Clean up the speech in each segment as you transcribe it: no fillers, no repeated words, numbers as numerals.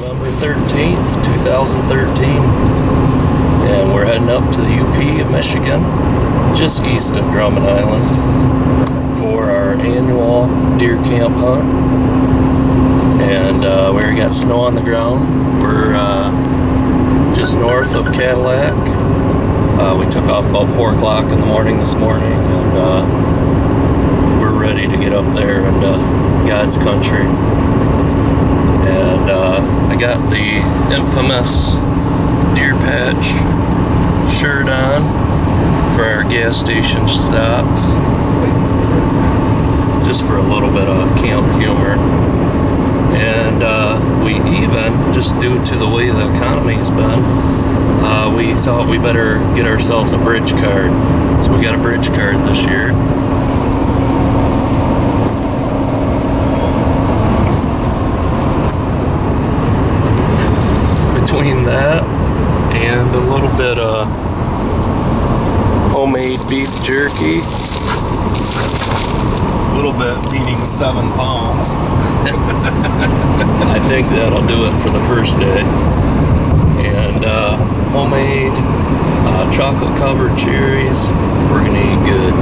November 13th, 2013, and we're heading up to the UP of Michigan, just east of Drummond Island, for our annual deer camp hunt. And we already got snow on the ground. We're just north of Cadillac. We took off about 4 o'clock in the morning this morning, and we're ready to get up there into God's country. And I got the infamous deer patch shirt on for our gas station stops, just for a little bit of camp humor. And we even, just due to the way the economy's been, we thought we better get ourselves a bridge card. So we got a bridge card this year. Between that and a little bit of homemade beef jerky, a little bit beating 7 pounds. I think that'll do it for the first day. And homemade chocolate covered cherries. We're gonna eat good.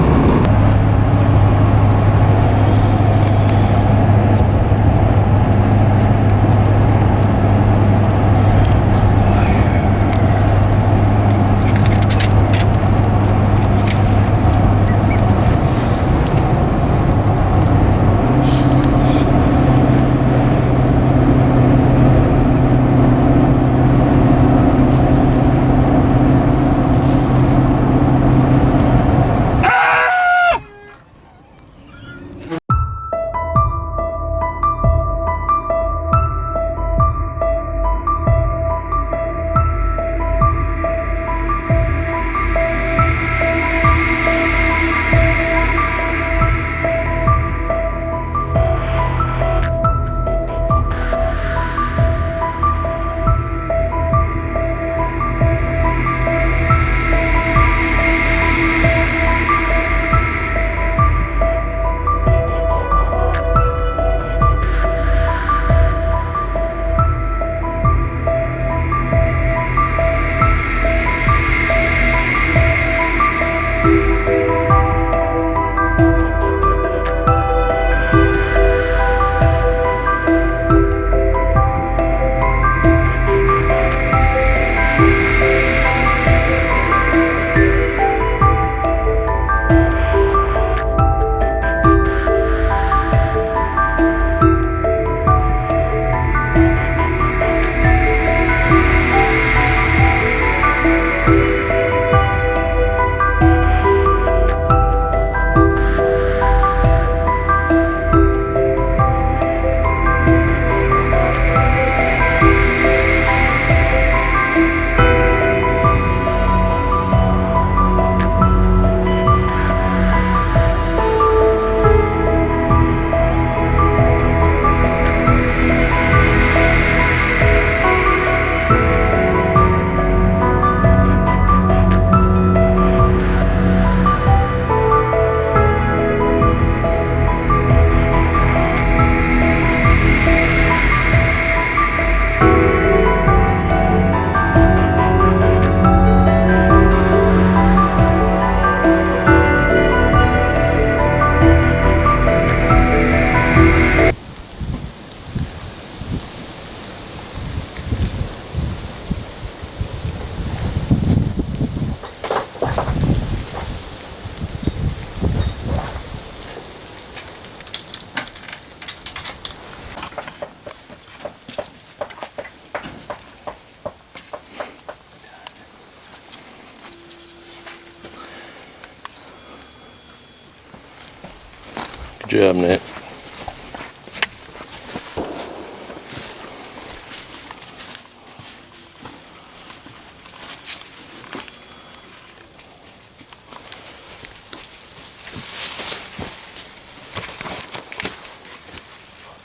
Good job, Nick.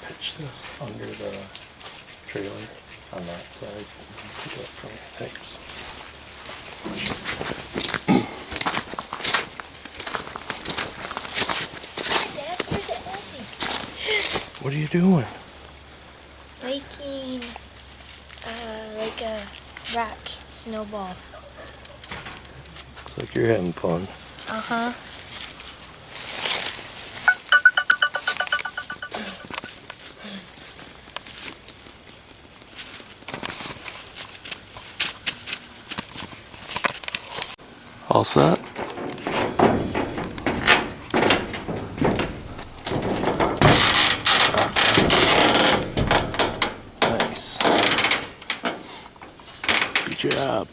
Pitch this under the trailer on that side. Thanks. What are you doing? Making Snowball. Looks like you're having fun. Uh-huh. All set? Nice. Good job.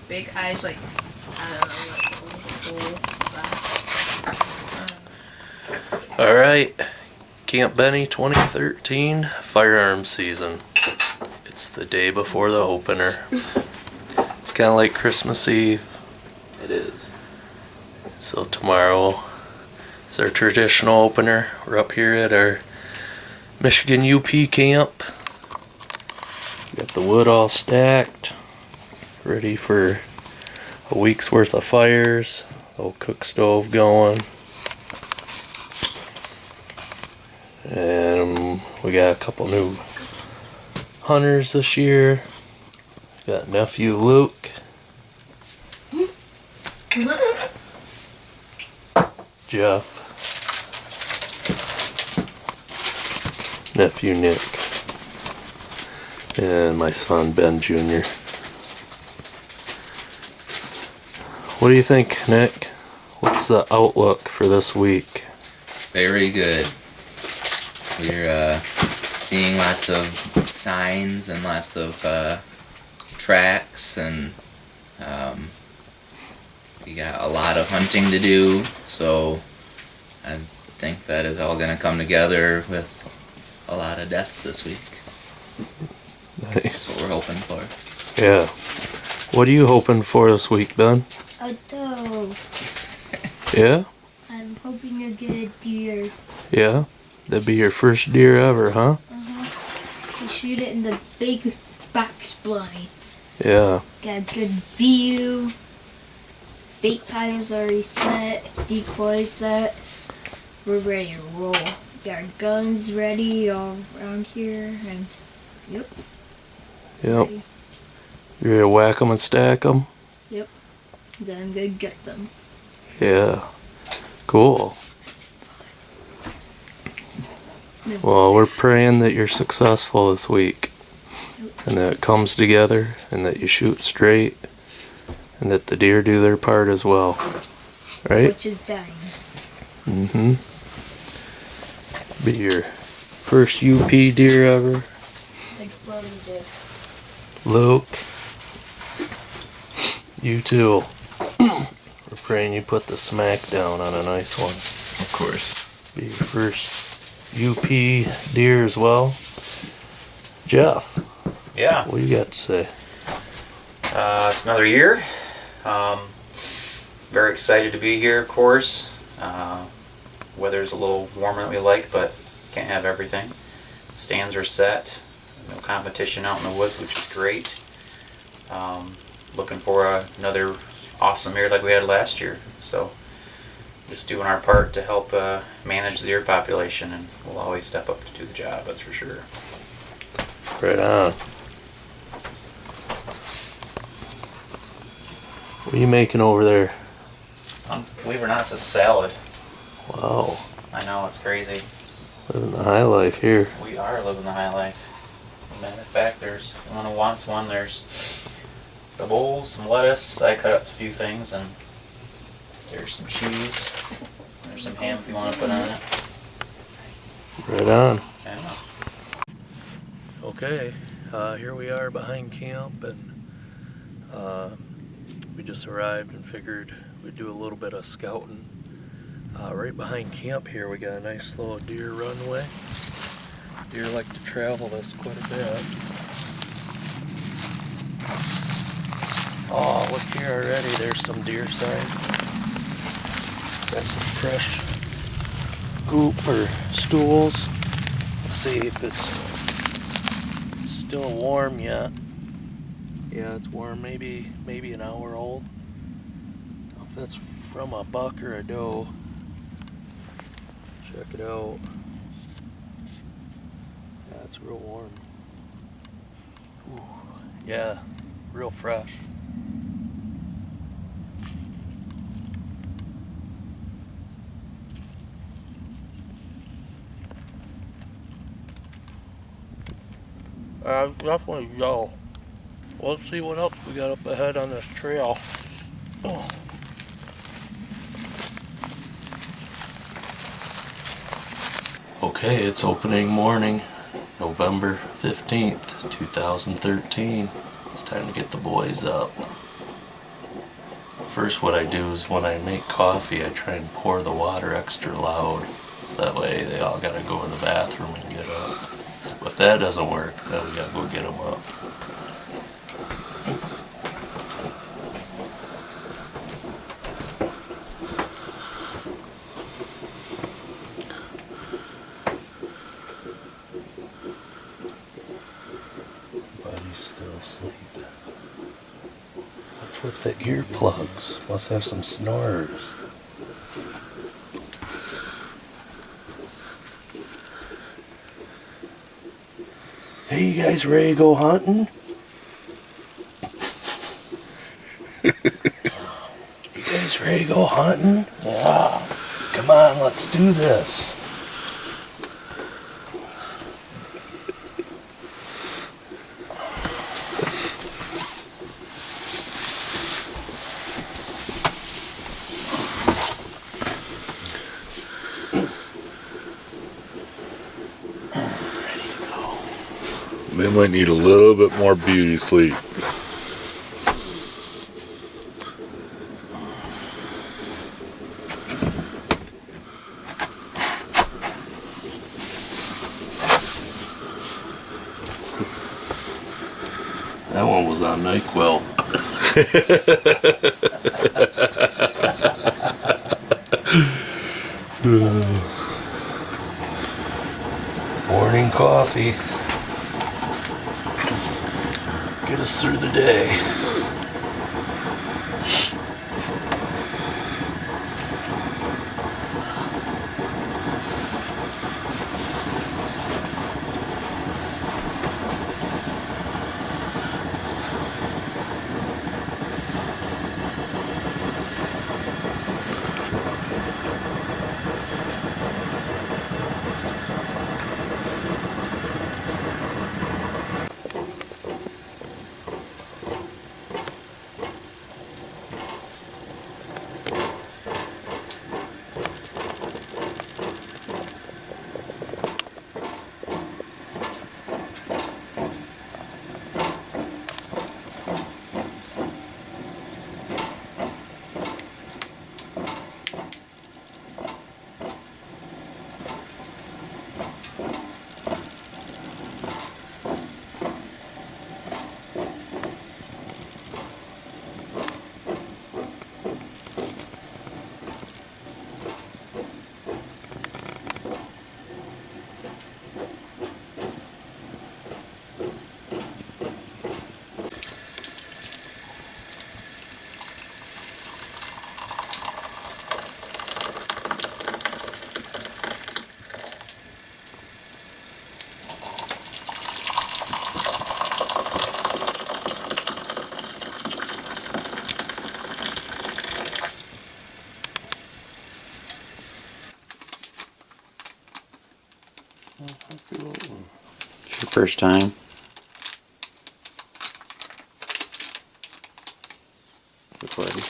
Big eyes like, I don't know, like All right, Camp Benny 2013 firearms season. It's the day before the opener. It's kind of like Christmas Eve. It is. So tomorrow is our traditional opener. We're up here at our Michigan UP camp. Got the wood all stacked, ready for a week's worth of fires. Old cook stove going. And we got a couple new hunters this year. Got nephew Luke. Jeff. Nephew Nick. And my son Ben Jr. What do you think, Nick? What's the outlook for this week? Very good. We're seeing lots of signs and lots of tracks, and we got a lot of hunting to do, so I think that is all going to come together with a lot of deaths this week. Nice. That's what we're hoping for. Yeah. What are you hoping for this week, Ben? a doe. Yeah? I'm hoping to get a deer. Yeah? That'd be your first deer ever, huh? We shoot it in the big back spline. Yeah. Got a good view. Bait pile's already set. Decoy set. We're ready to roll. Got our guns ready all around here, and yep. Yep. Ready. You ready to whack them and stack them? Yep. Then I'm gonna get them. Yeah. Cool. Well, we're praying that you're successful this week, and that it comes together, and that you shoot straight, and that the deer do their part as well. Right? Which is dying. Mm-hmm. Be your first UP deer ever. Like Brody did. Luke. You too. We're praying you put the smack down on a nice one. Of course. Be your first UP deer as well. Jeff, Yeah, what do you got to say? it's another year. Very excited to be here, of course. Weather's a little warmer than we like, but can't have everything. Stands are set. No competition out in the woods, which is great. Looking for another awesome year like we had last year. So just doing our part to help manage the deer population, and we'll always step up to do the job, that's for sure. Right on. What are you making over there? Believe it or not, it's a salad. Wow. I know, it's crazy. Living the high life here. We are living the high life. Matter of fact, there's anyone who wants one. There's the bowls, some lettuce. I cut up a few things, and there's some cheese. There's some ham if you want to put on it. Right on. I don't know. Okay, here we are behind camp, and we just arrived and figured we'd do a little bit of scouting. Right behind camp here we got a nice little deer runway. Deer like to travel this quite a bit. Oh, look here already, there's some deer sign. Got some fresh goop or stools. Let's see if it's still warm yet. Yeah, it's warm, maybe an hour old. I don't know if that's from a buck or a doe. Check it out. Yeah, it's real warm. Yeah, real fresh. Definitely go. Let's see what else we got up ahead on this trail. Oh. Okay, it's opening morning, November 15th, 2013. It's time to get the boys up. First, what I do is when I make coffee, I try and pour the water extra loud. That way they all gotta go to the bathroom and get up. If that doesn't work, then we gotta go get them up. Buddy's still asleep. What's with the earplugs? Must have some snorers. Hey, you guys ready to go hunting? You guys ready to go hunting? Yeah. Come on, let's do this. They might need a little bit more beauty sleep. That one was on NyQuil. Morning coffee. Get us through the day. It's your first time. Recording.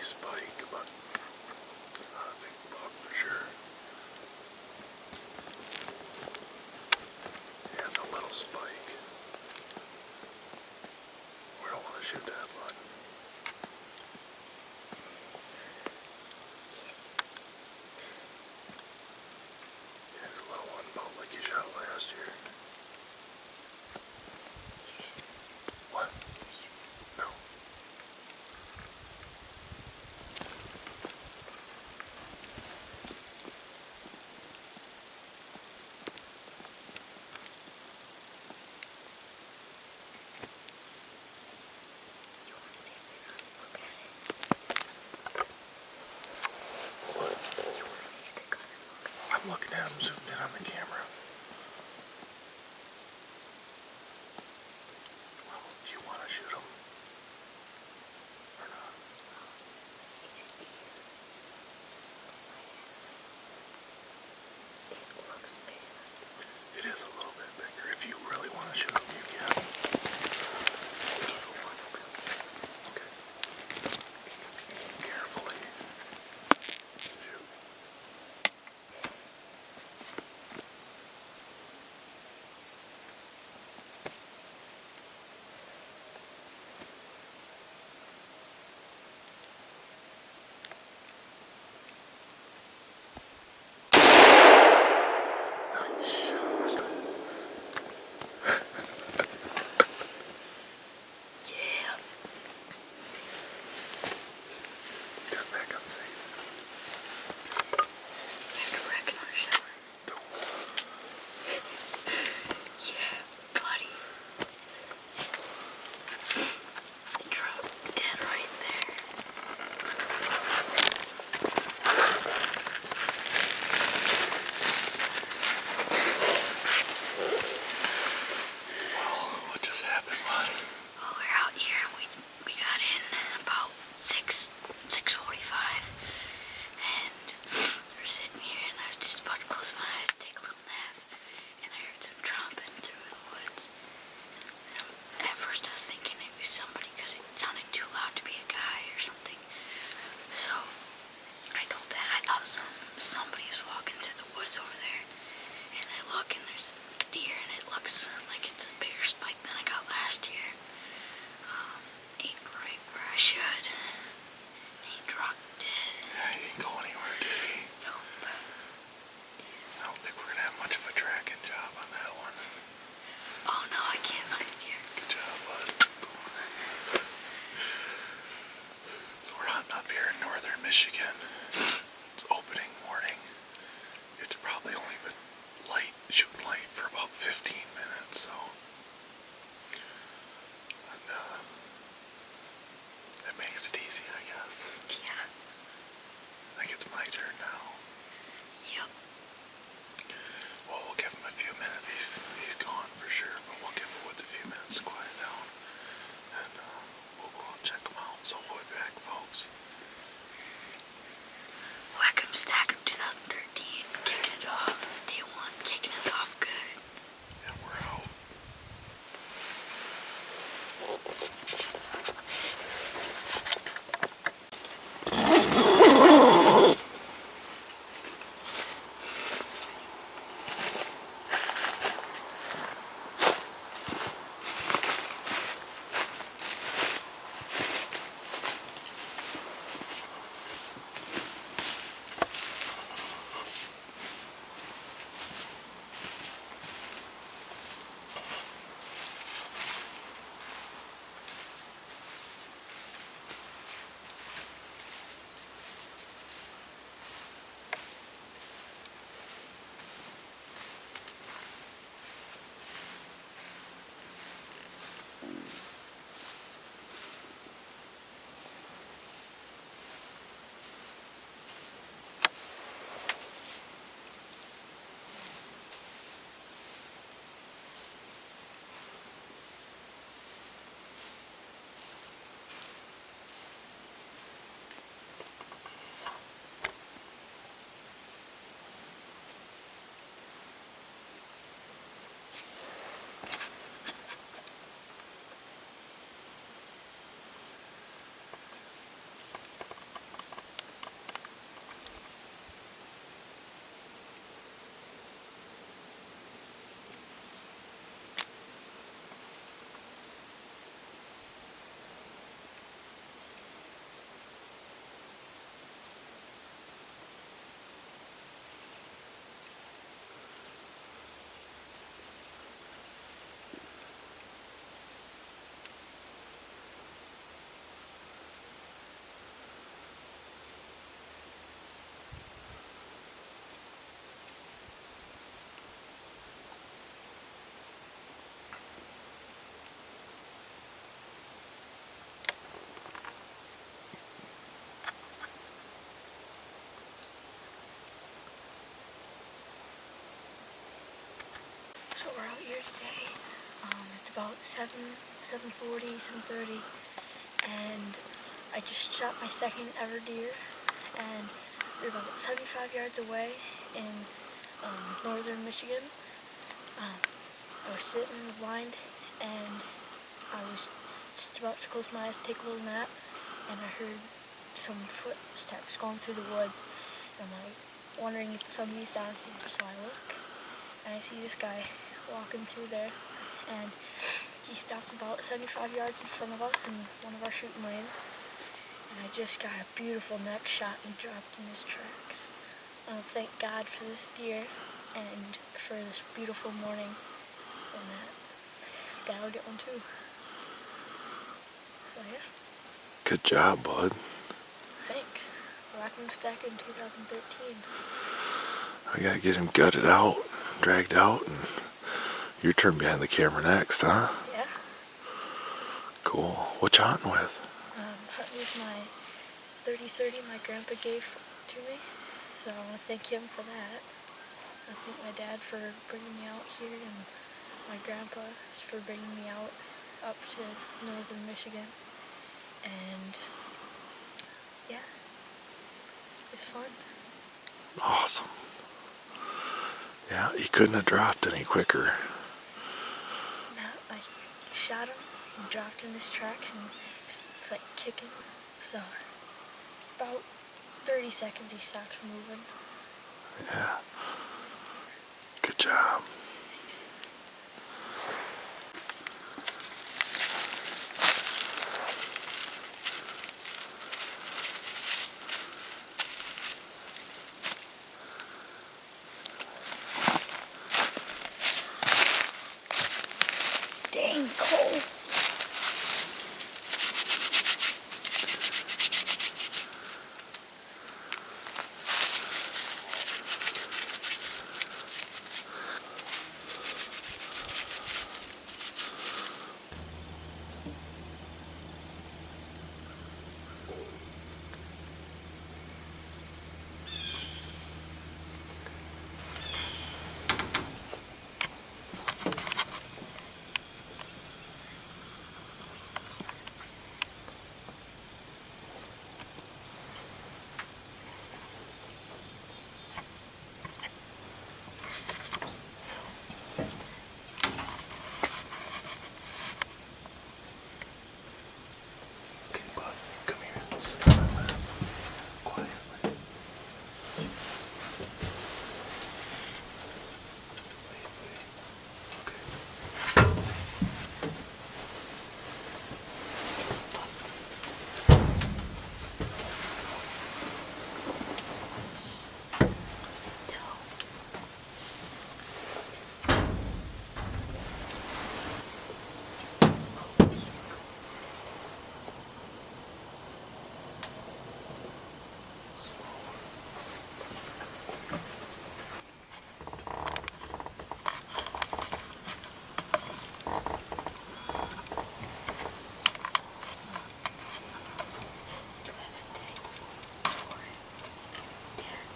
spike, but it's not a big buck for sure. Yeah, it's a little spike. We don't want to shoot that bud. Yeah, it's a little one, about like you shot last year. What? No. I'm looking at him zoomed in on the camera. Well, do you want to shoot him? Or not? It is a little bit bigger. If you really want to shoot him, you can. Okay. Carefully. Shoot. Nice shot. Yeah. Got back unsafe. I have to reckon our shot. Yeah, buddy. It dropped dead right there. What just happened, bud? Well, we're out here and we got in about 6:45, and we're sitting here and I was just about to close my eyes and take a little nap, and I heard some tromping through the woods. And at first I was thinking it was somebody because it sounded too loud to be a guy or something. So I told Dad I thought somebody was walking through the woods over there, and I look and there's a deer and it looks like it's a bigger spike than I got last year. Aimed right where I should. He dropped dead. Yeah, he didn't go anywhere, did he? Nope. I don't think we're gonna have much of a tracking job on that one. Oh no, I can't find the deer. Good job, bud. So we're hunting up here in northern Michigan. It's opening morning. It's probably only been shooting light for about 15 minutes, so. And, that makes it easy, I guess. Yeah. I think it's my turn now. Yep. Well, we'll give him a few minutes. He's gone for sure, but we'll give the woods a few minutes to quiet down. And we'll go out and check him out. So we'll be back, folks. So we're out here today. It's about 7:40, 7:30, and I just shot my second ever deer, and they're about 75 yards away in northern Michigan. I was sitting in the blind, and I was just about to close my eyes, take a little nap, and I heard some footsteps going through the woods. And I'm like wondering if somebody's down here, so I look, and I see this guy walking through there, and he stopped about 75 yards in front of us in one of our shooting lanes, and I just got a beautiful neck shot and dropped in his tracks. Thank God for this deer and for this beautiful morning, and that Dad will get one too. So yeah. Good job, bud. Thanks. Rockin' Stack in 2013. I gotta get him gutted out, dragged out, and your turn behind the camera next, huh? Yeah. Cool. What you hunting with? Hunting with my 30-30 my grandpa gave to me, so I want to thank him for that. I thank my dad for bringing me out here, and my grandpa for bringing me out up to northern Michigan. And yeah, it's fun. Awesome. Yeah, he couldn't have dropped any quicker. I shot him and dropped in his tracks, and it's like kicking. So about 30 seconds he stopped moving. Yeah. Good job. It's dang cold. Okay, bud, come here. Sit on my lap. Quietly. Wait. Okay.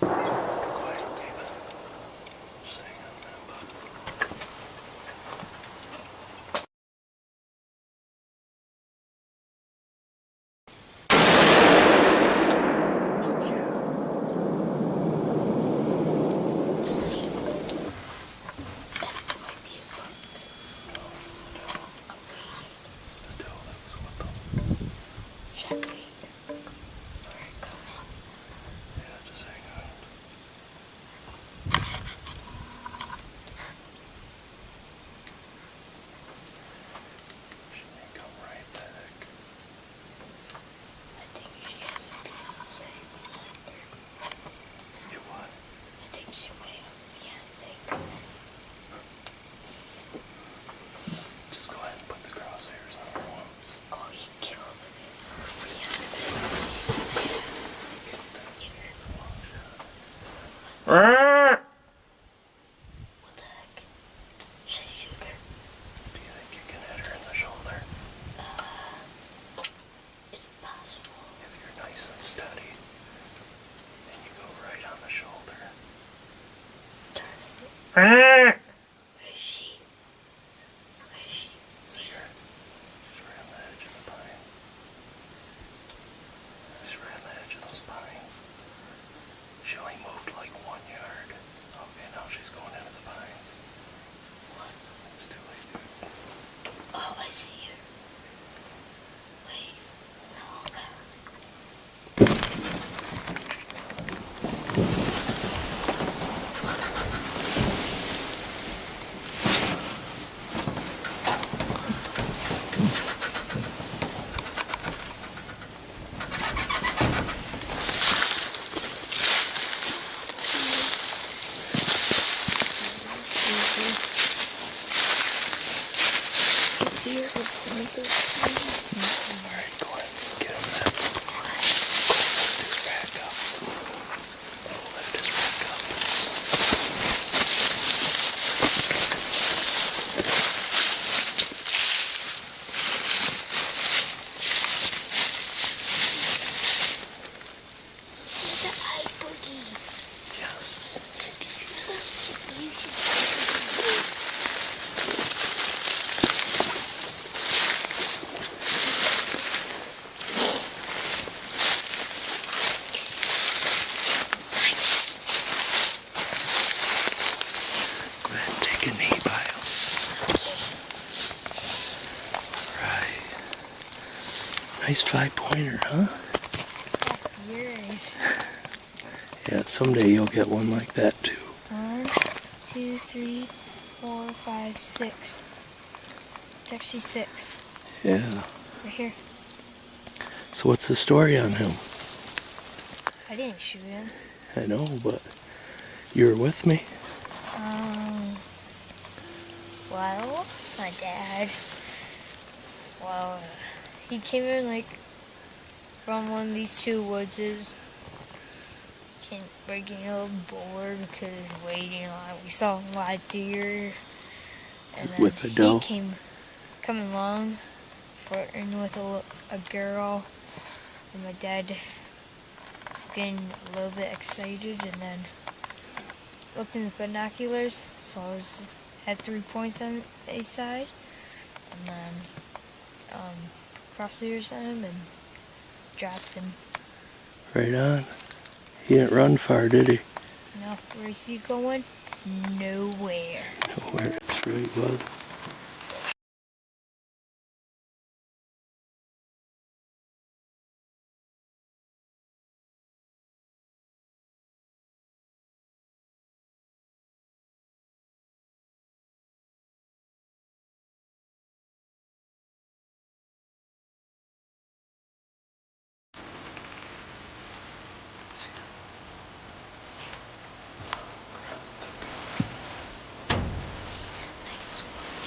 Quiet, okay, bud. Just hang on a minute, bud. It's the dough that was with them. Yeah, just hang on. She may come right back. I think she has a fiance. You what? I think she may have a fiance coming. Just go ahead and put the crosshairs on her one. Oh, you killed her fiance. She's mad. It's a long shot. What the heck? Should I shoot her? Do you think you can hit her in the shoulder? Is it possible? If you're nice and steady, and you go right on the shoulder. Darn it. Where is she? She only moved like 1 yard. Okay, now she's going into the pines. It's too late, dude. Oh, I see her. Wait. No, God. Alright, go ahead and get him that. Lift his rack up. Lift his rack up. The eye boogie. Yes. Thank you. You should Go ahead and take a knee by him. Right. Nice 5-pointer, huh? That's yours. Yeah, someday you'll get one like that too. 1, 2, 3, 4, 5, 6. It's actually 6. Yeah. Right here. So what's the story on him? I didn't shoot him. I know, but you were with me. Well, my dad. Well, he came in like from one of these two woodses. We're getting a little bored because he was waiting on. We saw a lot of deer, and then With a doe? he came coming along, flirting with a girl, and my dad was getting a little bit excited, and then looked in the binoculars, saw his had 3 points on a side, and then crosshairs on him and dropped him. Right on. He didn't run far, did he? No, where's he going? Nowhere. Nowhere. That's right, bud. He's a nice one.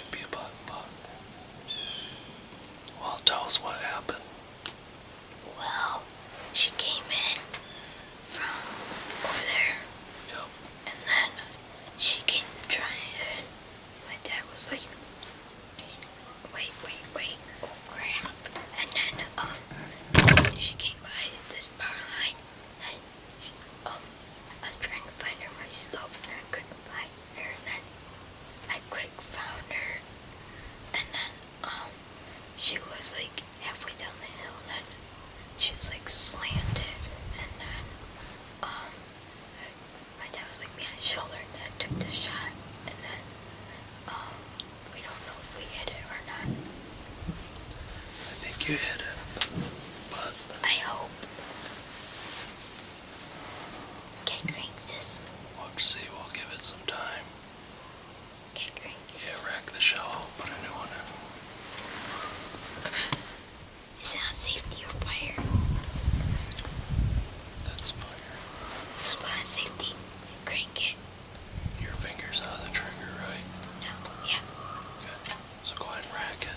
might be a button bug. Well, tell us what happened. Well, she came in from over there. Yep. And then she came trying and my dad was like, wait, oh crap. And then she came by this power line and I was trying to find her in my scope and I couldn't find her and then I quick found her and then she was like halfway down the hill and then she was like slanted and then my dad was like behind his shoulder and then took the shot and then we don't know if we hit it or not. I think you hit it, but I hope. Okay, crank this. we'll see. We'll give it some time. Okay, crank Yeah, this. rack the shell, put a new one in. Is it on safety or fire? That's fire. So put on safety. Crank it. Your finger's out of the trigger, right? No, yeah. Good. So go ahead and rack it.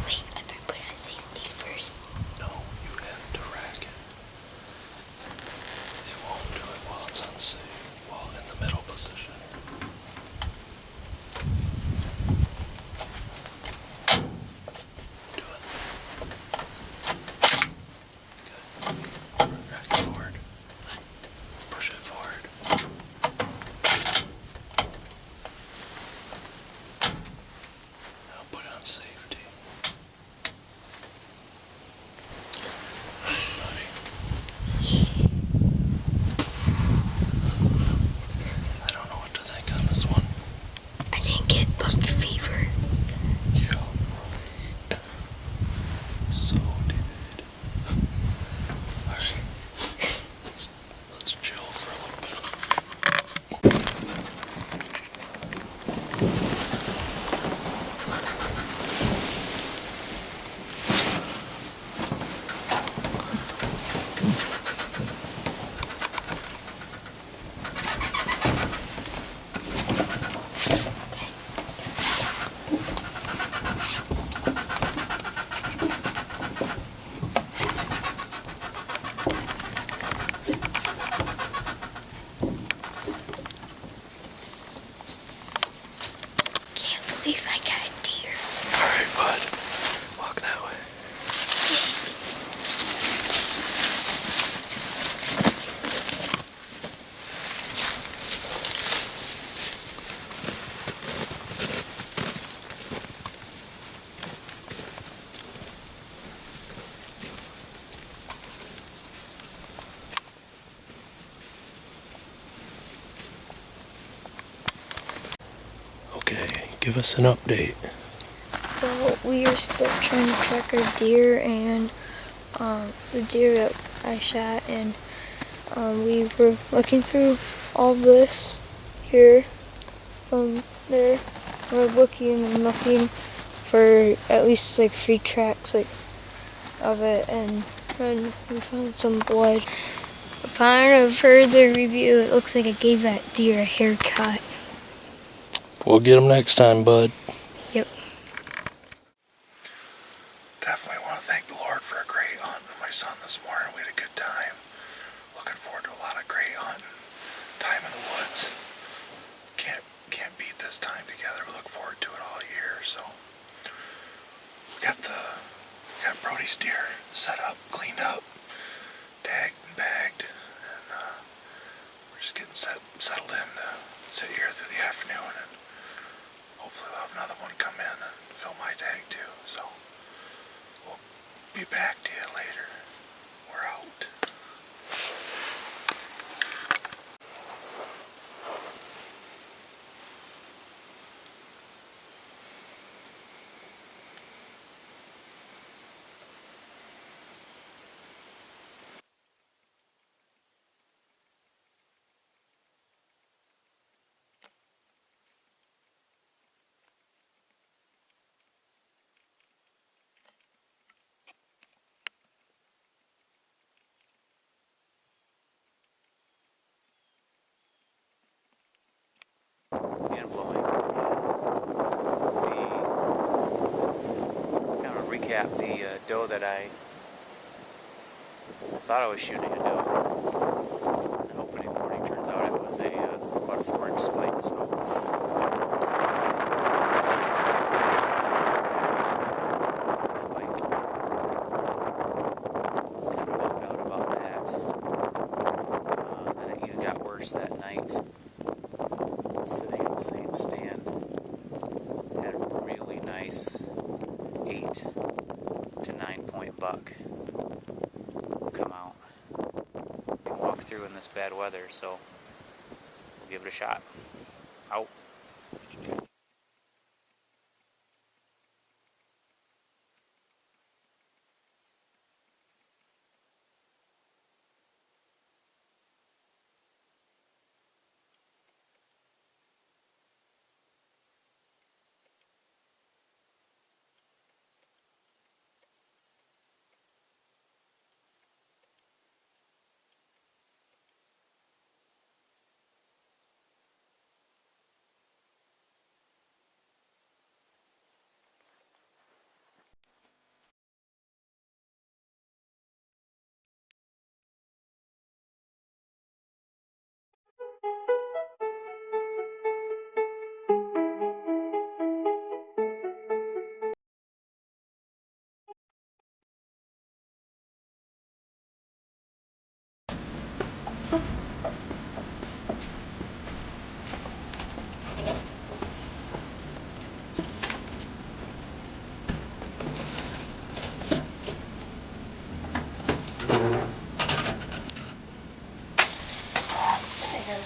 Wait, I better put it on safety first. No, you have to rack it. It won't do it while it's unsafe, while in the middle position. Do it. Good. Rack it forward. Push it forward. Now put it on safety. Ready? I don't know what to think on this one. I didn't get bug fever. Yeah. So did. Alright. Let's chill for a little bit. Can't believe I got a deer. Alright, bud. Walk that way. Okay, give us an update. Well, we are still trying to track our deer and the deer that I shot, and we were looking through all this here from there. We're looking and looking for at least like 3 tracks like of it, and then we found some blood. Upon further review, it looks like I gave that deer a haircut. We'll get them next time, bud. Yep. Definitely want to thank the Lord for a great hunt with my son this morning. We had a good time. Looking forward to a lot of great hunting. Time in the woods. Can't beat this time together. We look forward to it all year. So we got Brody's deer set up, cleaned up, tagged and bagged, and we're just getting settled in to sit here through the afternoon, and hopefully we'll have another one come in and fill my tag too. So we'll be back to you later. We're out. recap, the doe that I thought I was shooting a doe. And opening morning turns out it was about a 4-inch spike. So spike. I was kind of bummed out about that. And it even got worse that night. Sitting in the same stand, had a really nice 8 to 9 point buck come out and walk through in this bad weather, so we'll give it a shot. Out. I have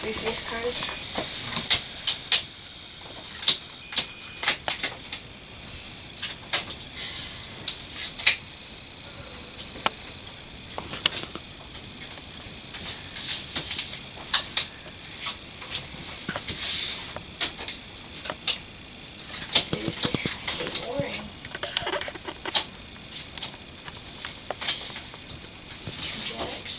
3 face cards. Seriously, I hate boring. 2 jacks.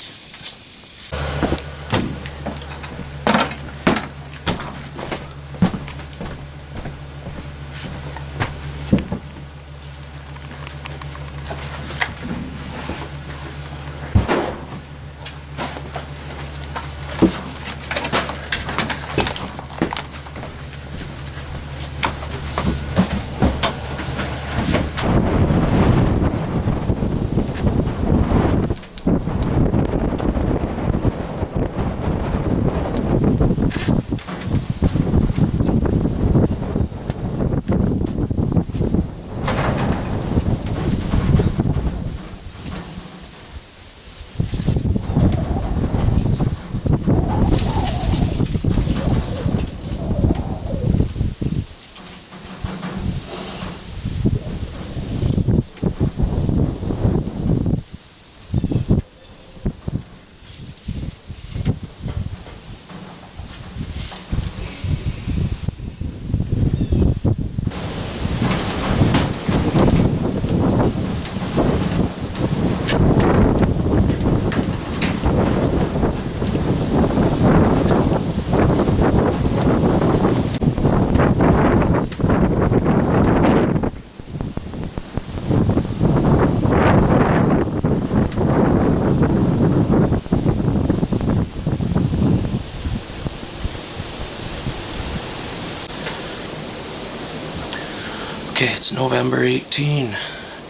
Okay, it's November 18,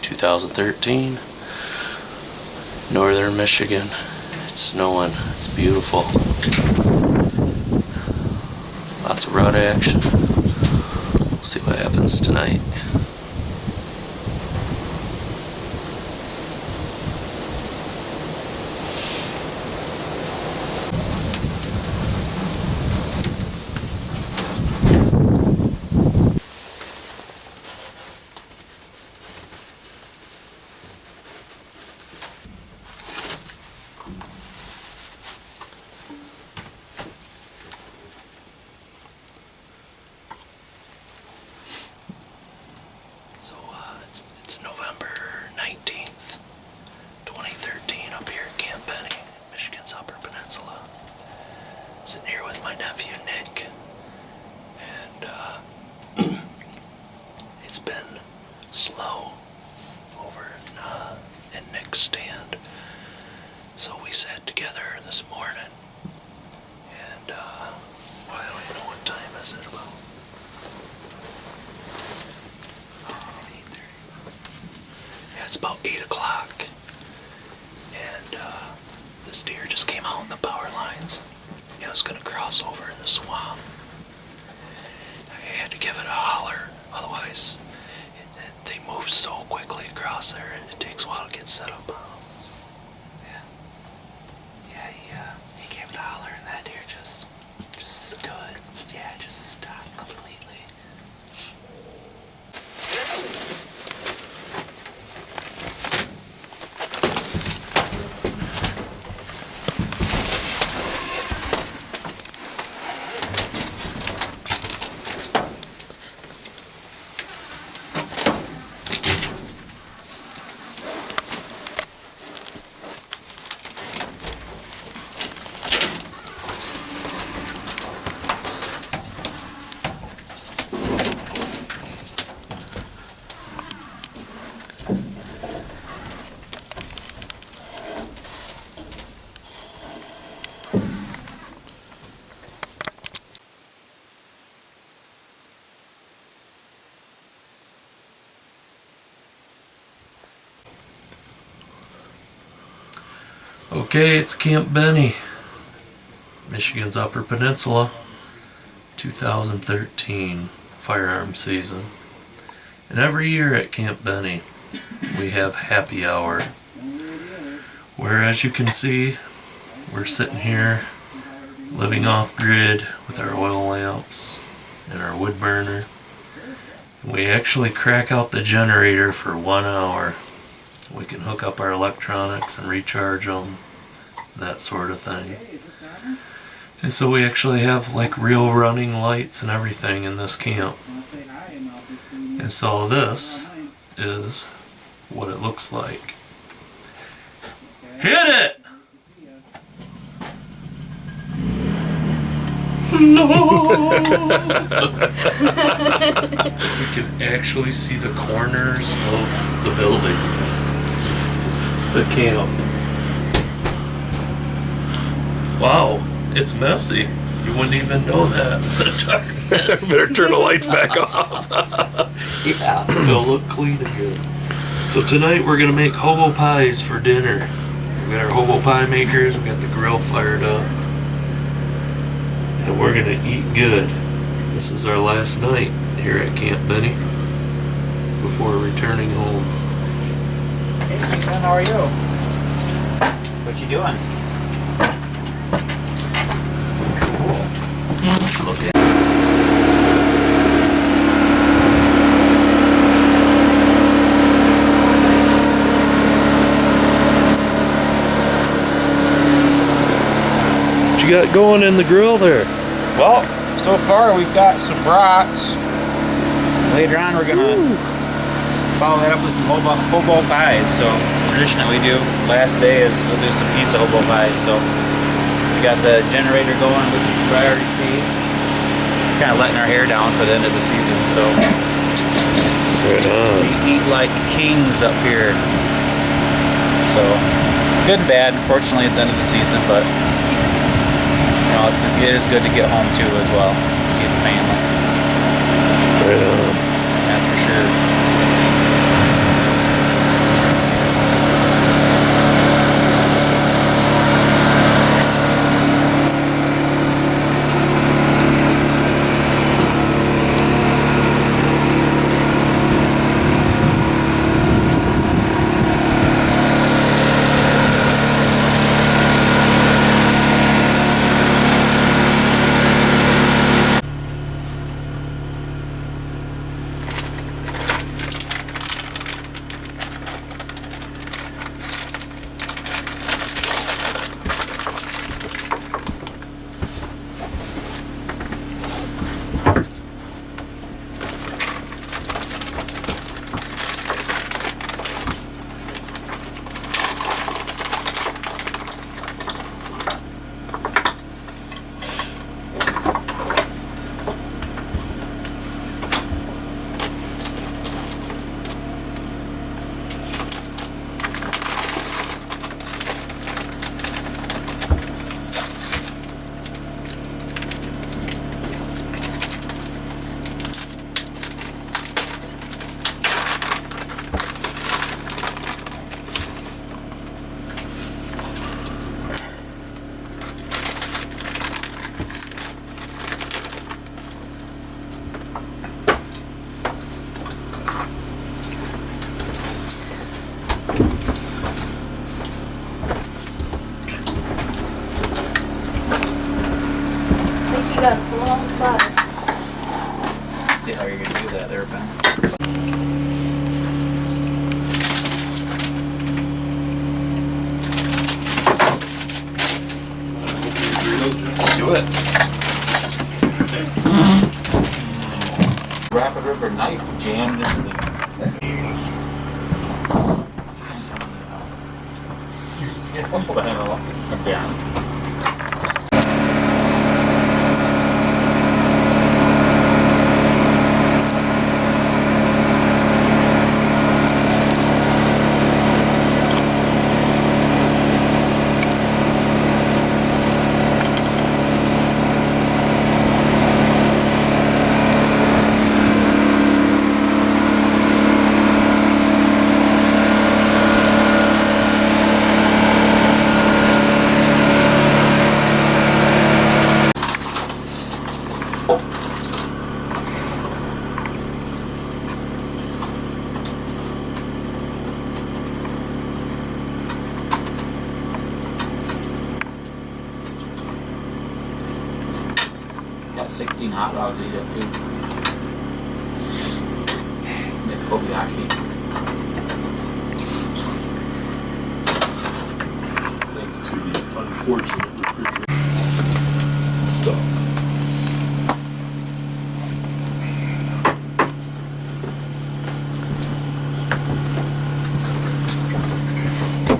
2013, northern Michigan. It's snowing, it's beautiful. Lots of rut action. We'll see what happens tonight. So it's November 19th, 2013 up here at Camp Penny, Michigan's Upper Peninsula. Sitting here with my nephew Nick, and it's been slow over in Nick's stand. So we sat together this morning, and well, I don't even know what time is it about. Yeah, it's about 8 o'clock, and this deer just came out in the power lines. It was going to cross over in the swamp. I had to give it a holler, otherwise they move so quickly across there, and it takes a while to get set up on them. Yeah, he gave it a holler, and that deer just stood. Yeah, just stopped completely. Okay, it's Camp Benny, Michigan's Upper Peninsula, 2013 firearms season. And every year at Camp Benny, we have happy hour, where, as you can see, we're sitting here living off grid with our oil lamps and our wood burner. And we actually crack out the generator for 1 hour. We can hook up our electronics and recharge them, that sort of thing. And so we actually have like real running lights and everything in this camp. And so this is what it looks like. Hit it! No! We can actually see the corners of the building. The camp. Wow, it's messy. You wouldn't even know that. Better turn the lights back off. Yeah. They'll look clean again. So tonight we're gonna make hobo pies for dinner. We got our hobo pie makers, we got the grill fired up, and we're gonna eat good. This is our last night here at Camp Benny before returning home. Hey Nathan, how are you? What you doing? Look at what you got going in the grill there? Well, so far we've got some brats. Later on we're gonna follow that up with some hobo pies. So it's a tradition that we do. Last day is we'll do some pizza hobo pies. So we got the generator going with the priority seat. Kind of letting our hair down for the end of the season. So Right on. we eat like kings up here. So it's good and bad. Unfortunately, it's the end of the season, but you know, it is good to get home too as well. See the family. Right on. That's for sure. got a long fire. See how you're gonna do that there, Ben. Do it. Rapid Ripper knife jammed into the. Down. Got 16 hot dogs to eat up too. Nick Kobayashi. Thanks to the unfortunate refrigerator stuff.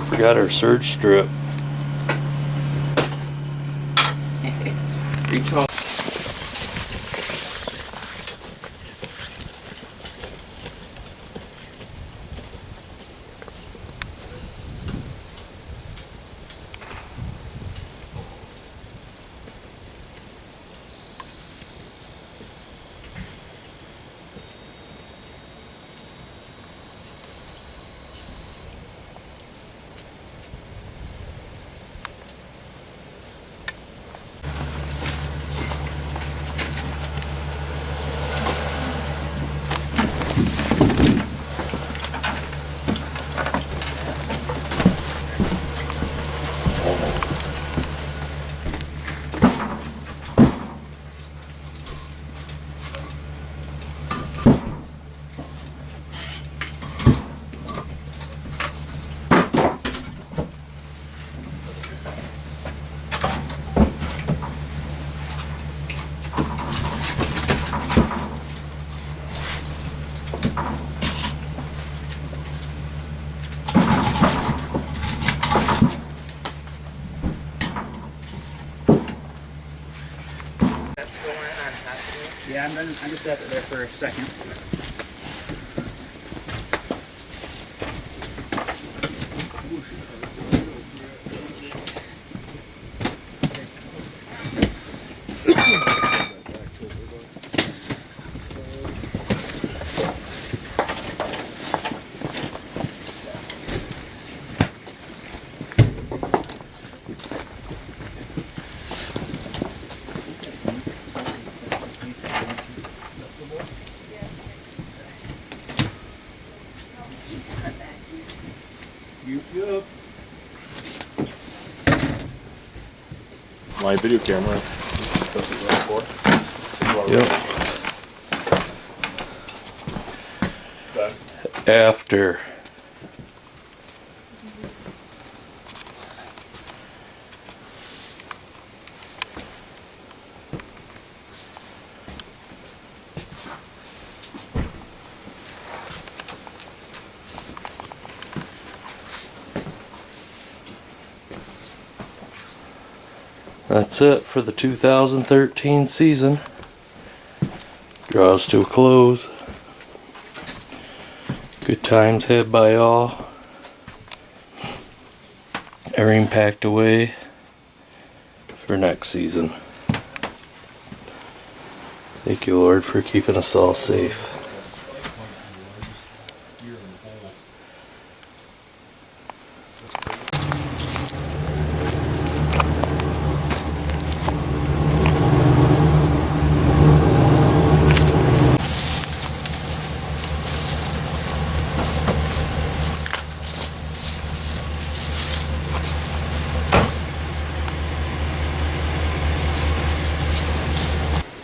Forgot our surge strip. Reach home. Yeah, I just sat there for a second. My video camera. Yep. After. That's it for the 2013 season. Draws to a close. Good times had by all. Everything packed away for next season. Thank you, Lord, for keeping us all safe.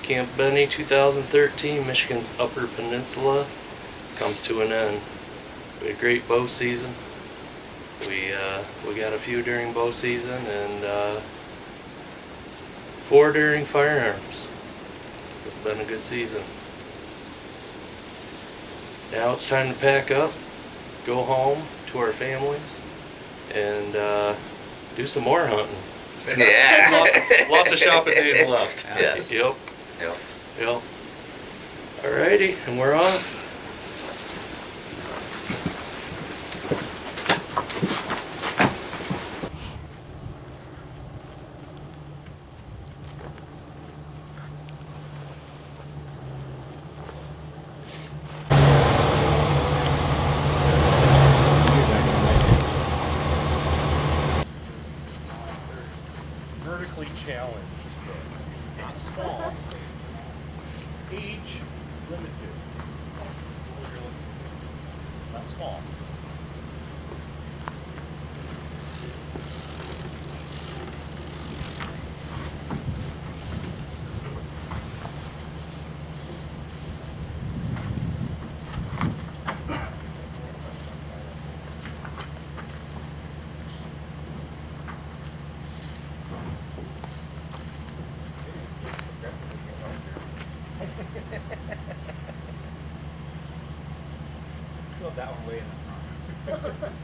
Camp Benny 2013, Michigan's Upper Peninsula, comes to an end. We had a great bow season. We got a few during bow season and 4 during firearms. It's been a good season. Now it's time to pack up, go home to our families, and do some more hunting. Yeah. Lots of shopping days left. Yes. Yep. Yep. Yep. Alrighty, and we're off. Vertically challenged, not small. Age limited. Not small. Love that one way in the front.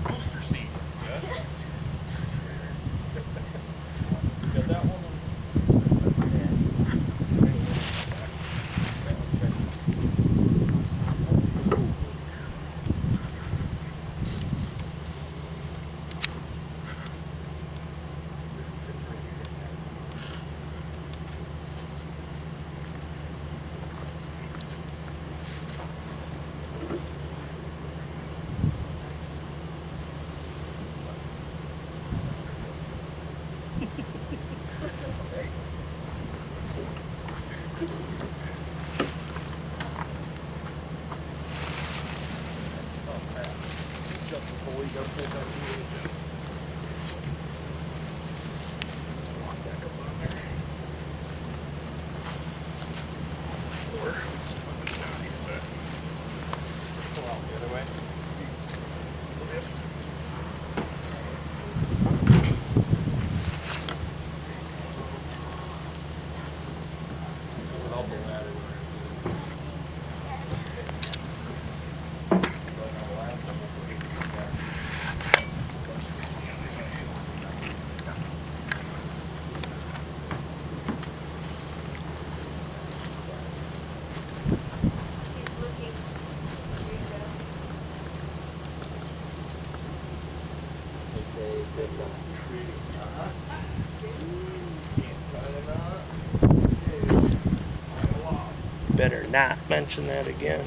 Booster seat. Good. Got that one. Better not mention that again.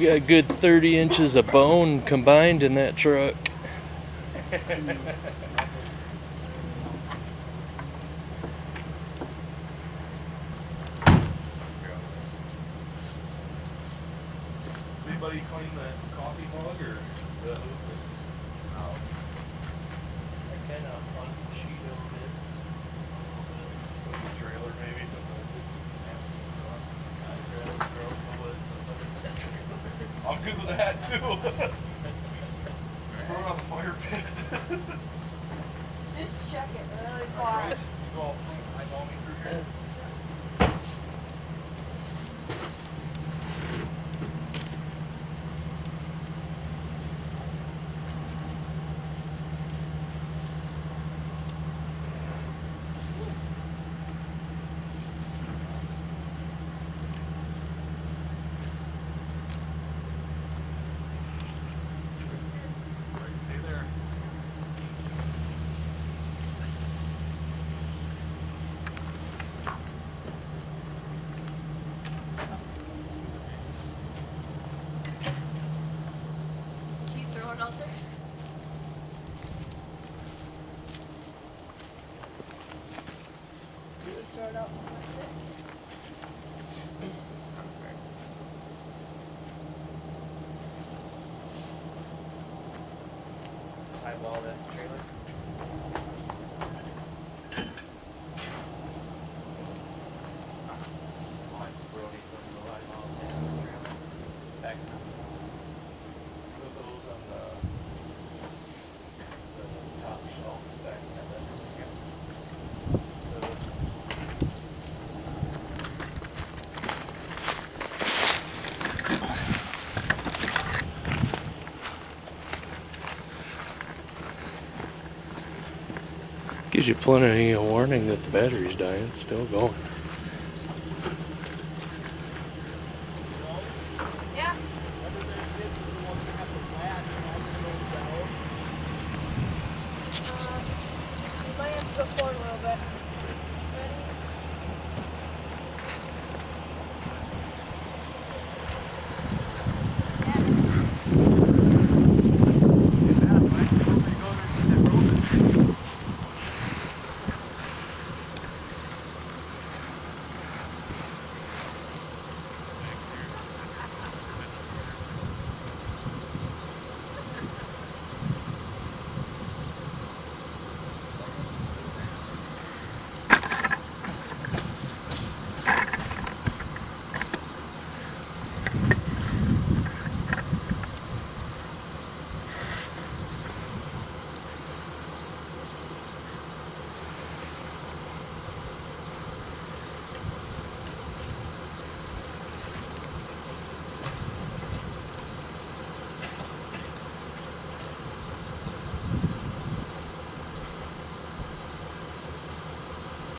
We got a good 30 inches of bone combined in that truck. Anybody clean that coffee mug or the I kind of punched the sheet a little bit. trailer maybe? I'm good with that too. Throw it on the fire pit. Just check it really far. You go eyeball me through here. Stay there. Can you throw it out there? Can you throw it out like that? Eyeball that trailer. Back. Put those on the top shelf back in that bedroom again. Gives you plenty of warning that the battery's dying. It's still going. Yeah. You might have to go forward a little bit. Ready?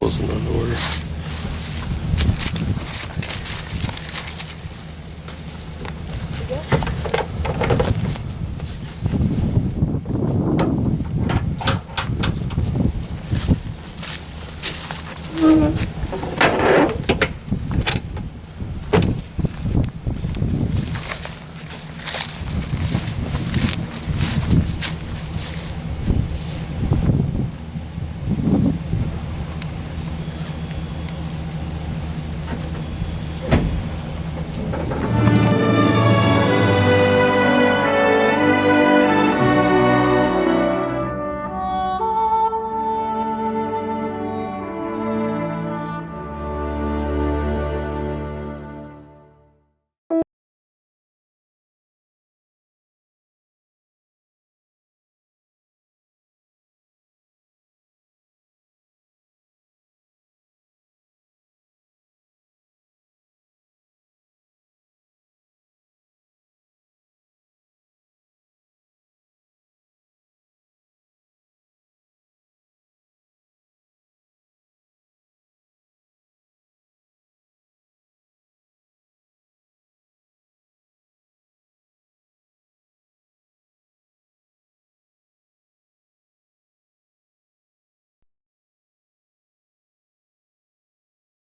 Wasn't in order.